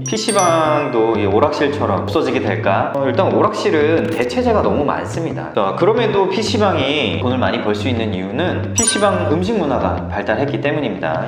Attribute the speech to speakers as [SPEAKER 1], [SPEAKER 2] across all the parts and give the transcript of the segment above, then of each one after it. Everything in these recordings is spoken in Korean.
[SPEAKER 1] PC방도 이 오락실처럼 없어지게 될까? 일단 오락실은 대체제가 너무 많습니다. 그럼에도 PC방이 돈을 많이 벌 수 있는 이유는 PC방 음식 문화가 발달했기 때문입니다.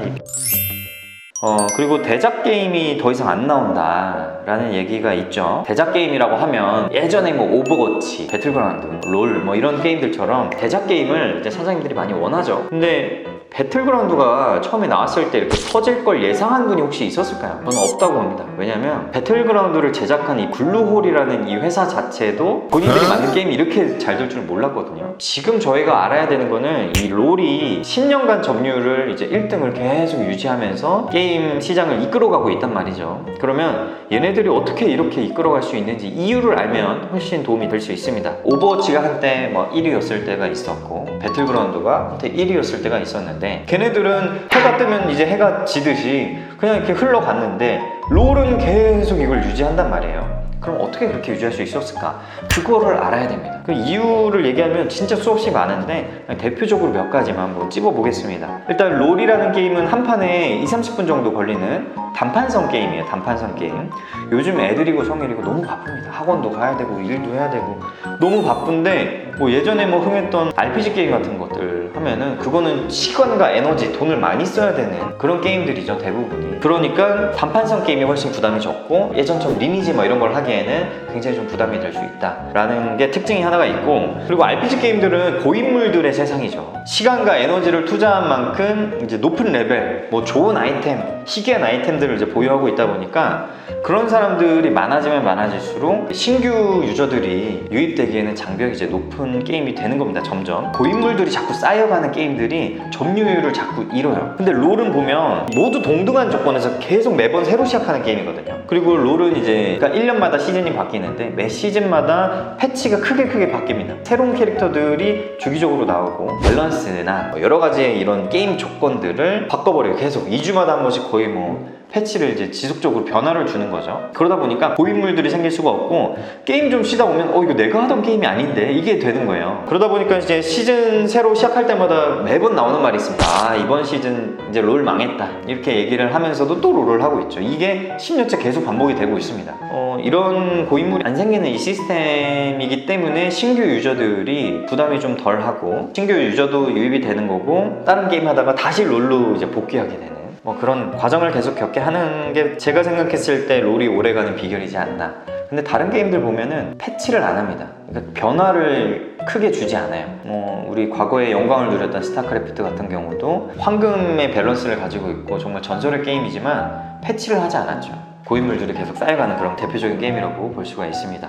[SPEAKER 1] 그리고 대작 게임이 더 이상 안 나온다 라는 얘기가 있죠. 대작 게임이라고 하면 예전에 뭐 오버워치, 배틀그라운드, 롤 뭐 이런 게임들처럼 대작 게임을 이제 사장님들이 많이 원하죠. 근데 배틀그라운드가 처음에 나왔을 때 이렇게 터질 걸 예상한 분이 혹시 있었을까요? 저는 없다고 봅니다. 왜냐면 배틀그라운드를 제작한 이 블루홀이라는 이 회사 자체도 본인들이 만든 게임이 이렇게 잘 될 줄 몰랐거든요. 지금 저희가 알아야 되는 거는 이 롤이 10년간 점유율을 이제 1등을 계속 유지하면서 게임 시장을 이끌어가고 있단 말이죠. 그러면 얘네들이 어떻게 이렇게 이끌어갈 수 있는지 이유를 알면 훨씬 도움이 될 수 있습니다. 오버워치가 한때 뭐 1위였을 때가 있었고 배틀그라운드가 한때 1위였을 때가 있었는데 걔네들은 해가 뜨면 이제 해가 지듯이 그냥 이렇게 흘러갔는데 롤은 계속 이걸 유지한단 말이에요. 그럼 어떻게 그렇게 유지할 수 있었을까? 그거를 알아야 됩니다. 그 이유를 얘기하면 진짜 수없이 많은데 대표적으로 몇 가지만 한번 찝어보겠습니다. 일단 롤이라는 게임은 한 판에 20-30분 정도 걸리는 단판성 게임이에요. 단판성 게임. 요즘 애들이고 성인이고 너무 바쁩니다. 학원도 가야 되고 일도 해야 되고 너무 바쁜데 뭐 예전에 뭐 흥했던 RPG 게임 같은 것들 하면은 그거는 시간과 에너지, 돈을 많이 써야 되는 그런 게임들이죠, 대부분이. 그러니까 단판성 게임이 훨씬 부담이 적고 예전처럼 리니지 뭐 이런 걸 하기에는 굉장히 좀 부담이 될 수 있다라는 게 특징이 하나가 있고, 그리고 RPG 게임들은 고인물들의 세상이죠. 시간과 에너지를 투자한 만큼 이제 높은 레벨, 뭐 좋은 아이템, 희귀한 아이템들을 이제 보유하고 있다 보니까 그런 사람들이 많아지면 많아질수록 신규 유저들이 유입되기에는 장벽이 이제 높은 게임이 되는 겁니다. 점점 고인물들이 자꾸 쌓여가는 게임들이 점유율을 자꾸 잃어요. 근데 롤은 보면 모두 동등한 조건에서 계속 매번 새로 시작하는 게임이거든요. 그리고 롤은 이제 그러니까 1년마다 시즌이 바뀌는데 매 시즌마다 패치가 크게 바뀝니다. 새로운 캐릭터들이 주기적으로 나오고 밸런스나 여러 가지의 이런 게임 조건들을 바꿔버려요. 계속 2주마다 한 번씩 거의 뭐 패치를 이제 지속적으로 변화를 주는 거죠. 그러다 보니까 고인물들이 생길 수가 없고 게임 좀 쉬다 보면 이거 내가 하던 게임이 아닌데 이게 되는 거예요. 그러다 보니까 이제 시즌 새로 시작할 때마다 매번 나오는 말이 있습니다. 이번 시즌 이제 롤 망했다 이렇게 얘기를 하면서도 또 롤을 하고 있죠. 이게 10년째 계속 반복이 되고 있습니다. 이런 고인물이 안 생기는 이 시스템이기 때문에 신규 유저들이 부담이 좀 덜하고 신규 유저도 유입이 되는 거고 다른 게임 하다가 다시 롤로 이제 복귀하게 되는 그런 과정을 계속 겪게 하는 게 제가 생각했을 때 롤이 오래가는 비결이지 않나. 근데 다른 게임들 보면은 패치를 안 합니다. 그러니까 변화를 크게 주지 않아요. 우리 과거에 영광을 누렸던 스타크래프트 같은 경우도 황금의 밸런스를 가지고 있고 정말 전설의 게임이지만 패치를 하지 않았죠. 고인물들이 계속 쌓여가는 그런 대표적인 게임이라고 볼 수가 있습니다.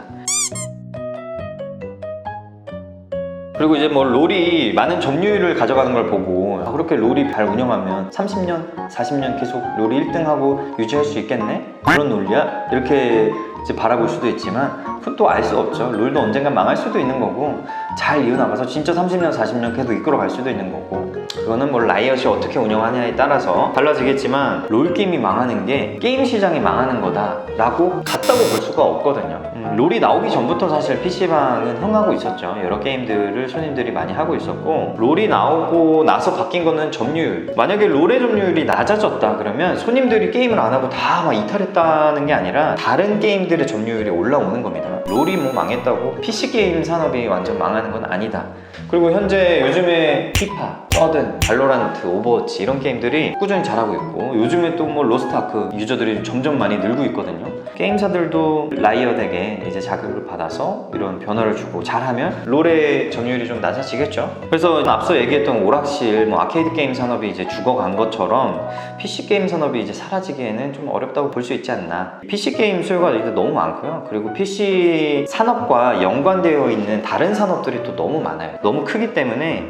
[SPEAKER 1] 그리고 이제 뭐 롤이 많은 점유율을 가져가는 걸 보고 그렇게 롤이 잘 운영하면 30년, 40년 계속 롤이 1등하고 유지할 수 있겠네? 그런 논리야? 이렇게 이제 바라볼 수도 있지만 그건 또 알 수 없죠. 롤도 언젠간 망할 수도 있는 거고 잘 이어나가서 진짜 30년, 40년 계속 이끌어갈 수도 있는 거고 그거는 뭐 라이엇이 어떻게 운영하냐에 따라서 달라지겠지만 롤 게임이 망하는 게 게임 시장이 망하는 거다라고 같다고 볼 수가 없거든요. 롤이 나오기 전부터 사실 PC방은 흥하고 있었죠. 여러 게임들을 손님들이 많이 하고 있었고 롤이 나오고 나서 바뀐 거는 점유율. 만약에 롤의 점유율이 낮아졌다 그러면 손님들이 게임을 안 하고 다 막 이탈했다는 게 아니라 다른 게임들의 점유율이 올라오는 겁니다. 롤이 뭐 망했다고 PC게임 산업이 완전 망하는 건 아니다. 그리고 현재 요즘에 피파, 서든, 발로란트, 오버워치 이런 게임들이 꾸준히 잘하고 있고 요즘에 또 뭐 로스트아크 유저들이 점점 많이 늘고 있거든요. 게임사들도 라이엇에게 이제 자극을 받아서 이런 변화를 주고 잘하면 롤의 점유율이 좀 낮아지겠죠. 그래서 앞서 얘기했던 오락실, 뭐 아케이드 게임 산업이 이제 죽어간 것처럼 PC 게임 산업이 이제 사라지기에는 좀 어렵다고 볼 수 있지 않나. PC 게임 수요가 이제 너무 많고요. 그리고 PC 산업과 연관되어 있는 다른 산업들이 또 너무 많아요. 너무 크기 때문에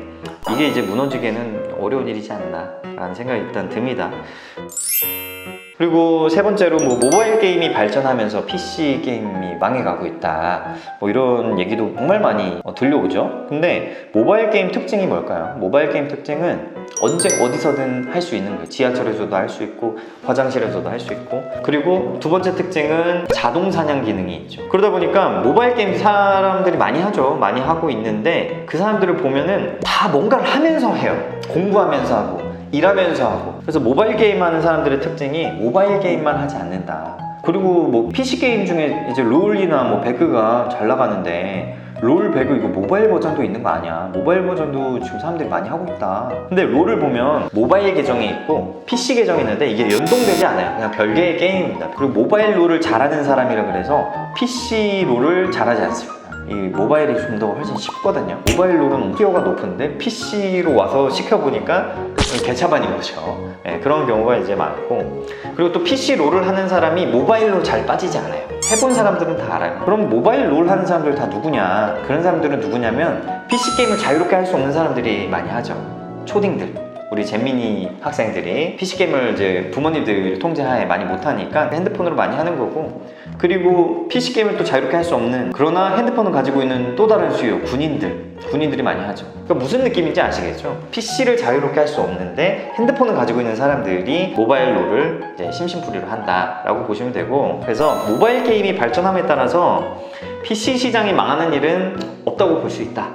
[SPEAKER 1] 이게 이제 무너지기에는 어려운 일이지 않나 라는 생각이 일단 듭니다. 그리고 세 번째로 뭐 모바일 게임이 발전하면서 PC 게임이 망해가고 있다 뭐 이런 얘기도 정말 많이 들려오죠. 근데 모바일 게임 특징이 뭘까요? 모바일 게임 특징은 언제 어디서든 할 수 있는 거예요. 지하철에서도 할 수 있고 화장실에서도 할 수 있고 그리고 두 번째 특징은 자동 사냥 기능이 있죠. 그러다 보니까 모바일 게임 사람들이 많이 하죠. 많이 하고 있는데 그 사람들을 보면은 다 뭔가를 하면서 해요. 공부하면서 하고 일하면서 하고. 그래서 모바일 게임 하는 사람들의 특징이 모바일 게임만 하지 않는다. 그리고 뭐 PC 게임 중에 이제 롤이나 뭐 배그가 잘 나가는데 롤 배그 이거 모바일 버전도 있는 거 아니야? 모바일 버전도 지금 사람들이 많이 하고 있다. 근데 롤을 보면 모바일 계정이 있고 PC 계정이 있는데 이게 연동되지 않아요. 그냥 별개의 게임입니다. 그리고 모바일 롤을 잘하는 사람이라 그래서 PC 롤을 잘하지 않습니다. 이 모바일이 좀 더 훨씬 쉽거든요. 모바일 롤은 티어가 높은데 PC로 와서 시켜보니까 개차반인 거죠. 네, 그런 경우가 이제 많고, 그리고 또 PC 롤을 하는 사람이 모바일로 잘 빠지지 않아요. 해본 사람들은 다 알아요. 그럼 모바일 롤 하는 사람들 다 누구냐? 그런 사람들은 누구냐면 PC 게임을 자유롭게 할 수 없는 사람들이 많이 하죠. 초딩들. 우리 잼민이 학생들이 PC게임을 이제 부모님들 통제하에 많이 못하니까 핸드폰으로 많이 하는 거고, 그리고 PC게임을 또 자유롭게 할 수 없는, 그러나 핸드폰을 가지고 있는 또 다른 수요, 군인들이 많이 하죠. 그러니까 무슨 느낌인지 아시겠죠? PC를 자유롭게 할 수 없는데 핸드폰을 가지고 있는 사람들이 모바일 롤을 이제 심심풀이로 한다라고 보시면 되고, 그래서 모바일 게임이 발전함에 따라서 PC 시장이 망하는 일은 없다고 볼 수 있다.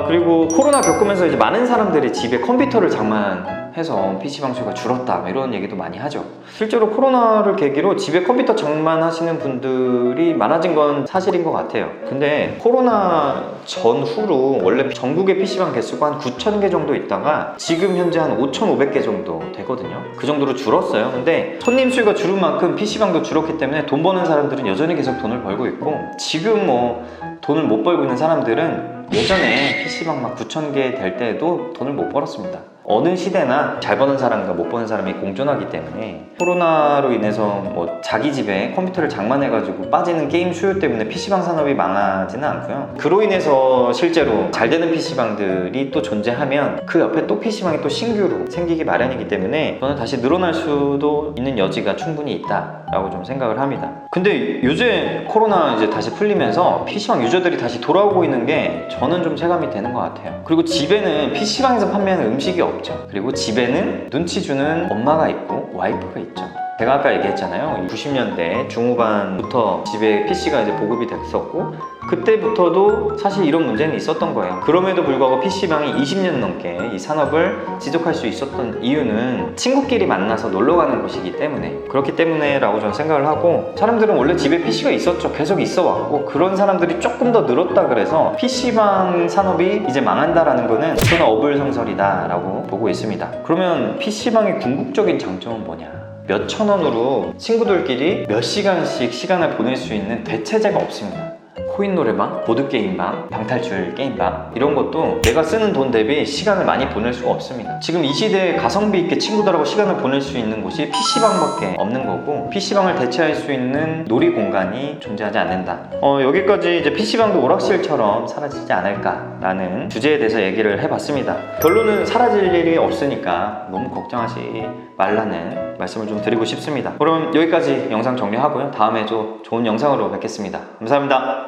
[SPEAKER 1] 그리고 코로나 겪으면서 이제 많은 사람들이 집에 컴퓨터를 장만해서 PC방 수요가 줄었다, 이런 얘기도 많이 하죠. 실제로 코로나를 계기로 집에 컴퓨터 장만하시는 분들이 많아진 건 사실인 것 같아요. 근데 코로나 전후로 원래 전국의 PC방 개수가 한 9,000개 정도 있다가 지금 현재 한 5,500개 정도 되거든요. 그 정도로 줄었어요. 근데 손님 수요가 줄은 만큼 PC방도 줄었기 때문에 돈 버는 사람들은 여전히 계속 돈을 벌고 있고, 지금 뭐 돈을 못 벌고 있는 사람들은 예전에 PC방 막 9,000개 될 때도 돈을 못 벌었습니다. 어느 시대나 잘 버는 사람과 못 버는 사람이 공존하기 때문에 코로나로 인해서 뭐 자기 집에 컴퓨터를 장만해가지고 빠지는 게임 수요 때문에 PC방 산업이 망하지는 않고요. 그로 인해서 실제로 잘 되는 PC방들이 또 존재하면 그 옆에 또 PC방이 또 신규로 생기기 마련이기 때문에 저는 다시 늘어날 수도 있는 여지가 충분히 있다라고 좀 생각을 합니다. 근데 요새 코로나 이제 다시 풀리면서 PC방 유저들이 다시 돌아오고 있는 게 저는 좀 체감이 되는 것 같아요. 그리고 집에는 PC방에서 판매하는 음식이 없죠. 그리고 집에는 눈치 주는 엄마가 있고 와이프가 있죠. 제가 아까 얘기했잖아요. 90년대 중후반부터 집에 PC가 이제 보급이 됐었고, 그때부터도 사실 이런 문제는 있었던 거예요. 그럼에도 불구하고 PC방이 20년 넘게 이 산업을 지속할 수 있었던 이유는 친구끼리 만나서 놀러 가는 곳이기 때문에, 그렇기 때문에 라고 저는 생각을 하고, 사람들은 원래 집에 PC가 있었죠. 계속 있어 왔고, 그런 사람들이 조금 더 늘었다 그래서 PC방 산업이 이제 망한다라는 거는 저는 어불성설이다 라고 보고 있습니다. 그러면 PC방의 궁극적인 장점은 뭐냐? 몇천 원으로 친구들끼리 몇 시간씩 시간을 보낼 수 있는 대체제가 없습니다. 코인 노래방, 보드게임방, 방탈출 게임방, 이런 것도 내가 쓰는 돈 대비 시간을 많이 보낼 수가 없습니다. 지금 이 시대에 가성비 있게 친구들하고 시간을 보낼 수 있는 곳이 PC방밖에 없는 거고, PC방을 대체할 수 있는 놀이 공간이 존재하지 않는다. 여기까지 이제 PC방도 오락실처럼 사라지지 않을까라는 주제에 대해서 얘기를 해봤습니다. 결론은 사라질 일이 없으니까 너무 걱정하지 말라는 말씀을 좀 드리고 싶습니다. 그럼 여기까지 영상 정리하고요. 다음에 또 좋은 영상으로 뵙겠습니다. 감사합니다.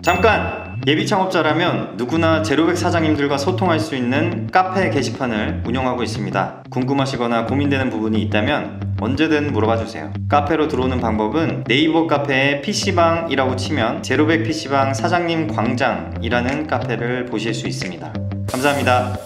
[SPEAKER 1] 잠깐! 예비 창업자라면 누구나 제로백 사장님들과 소통할 수 있는 카페 게시판을 운영하고 있습니다. 궁금하시거나 고민되는 부분이 있다면 언제든 물어봐 주세요. 카페로 들어오는 방법은 네이버 카페에 PC방이라고 치면 제로백 PC방 사장님 광장이라는 카페를 보실 수 있습니다. 감사합니다.